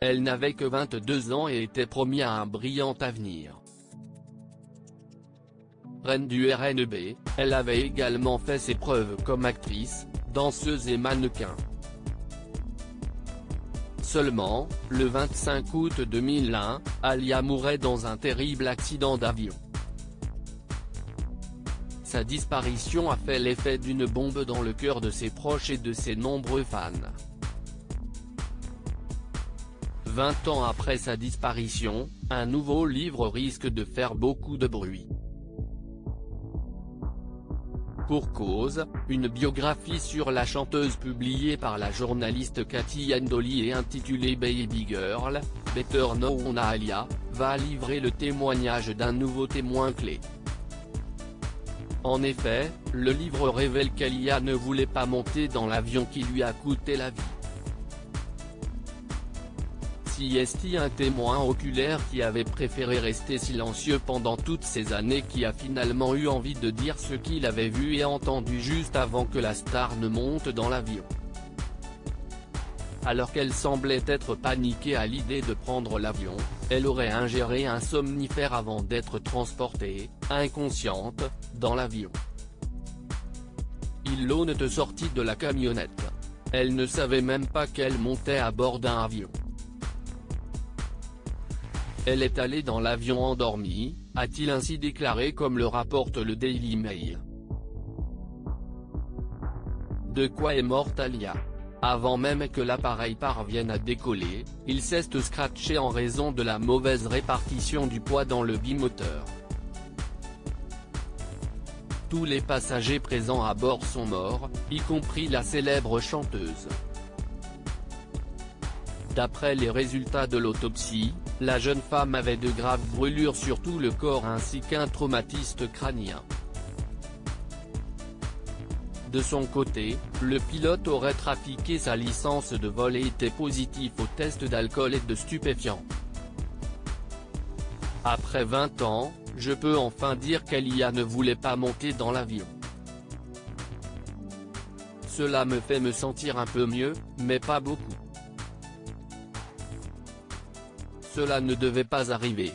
Elle n'avait que 22 ans et était promise à un brillant avenir. Reine du RNB, elle avait également fait ses preuves comme actrice, danseuse et mannequin. Seulement, le 25 août 2001, Alia mourait dans un terrible accident d'avion. Sa disparition a fait l'effet d'une bombe dans le cœur de ses proches et de ses nombreux fans. 20 ans après sa disparition, un nouveau livre risque de faire beaucoup de bruit. Pour cause, une biographie sur la chanteuse publiée par la journaliste Cathy Andoli et intitulée Baby Girl, Better Known as Alia, va livrer le témoignage d'un nouveau témoin clé. En effet, le livre révèle qu'Alia ne voulait pas monter dans l'avion qui lui a coûté la vie. C'est un témoin oculaire qui avait préféré rester silencieux pendant toutes ces années qui a finalement eu envie de dire ce qu'il avait vu et entendu juste avant que la star ne monte dans l'avion. Alors qu'elle semblait être paniquée à l'idée de prendre l'avion, elle aurait ingéré un somnifère avant d'être transportée, inconsciente, dans l'avion. Il l'honnête sortie de la camionnette. Elle ne savait même pas qu'elle montait à bord d'un avion. Elle est allée dans l'avion endormie, a-t-il ainsi déclaré comme le rapporte le Daily Mail. De quoi est morte Alia? Avant même que l'appareil parvienne à décoller, il s'est scratché en raison de la mauvaise répartition du poids dans le bimoteur. Tous les passagers présents à bord sont morts, y compris la célèbre chanteuse. D'après les résultats de l'autopsie, la jeune femme avait de graves brûlures sur tout le corps ainsi qu'un traumatisme crânien. De son côté, le pilote aurait trafiqué sa licence de vol et était positif aux tests d'alcool et de stupéfiants. Après 20 ans, je peux enfin dire qu'Alia ne voulait pas monter dans l'avion. Cela me fait me sentir un peu mieux, mais pas beaucoup. Cela ne devait pas arriver.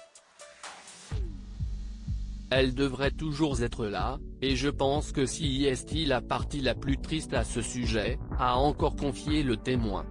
Elle devrait toujours être là, et je pense que si est la partie la plus triste à ce sujet, a encore confié le témoin.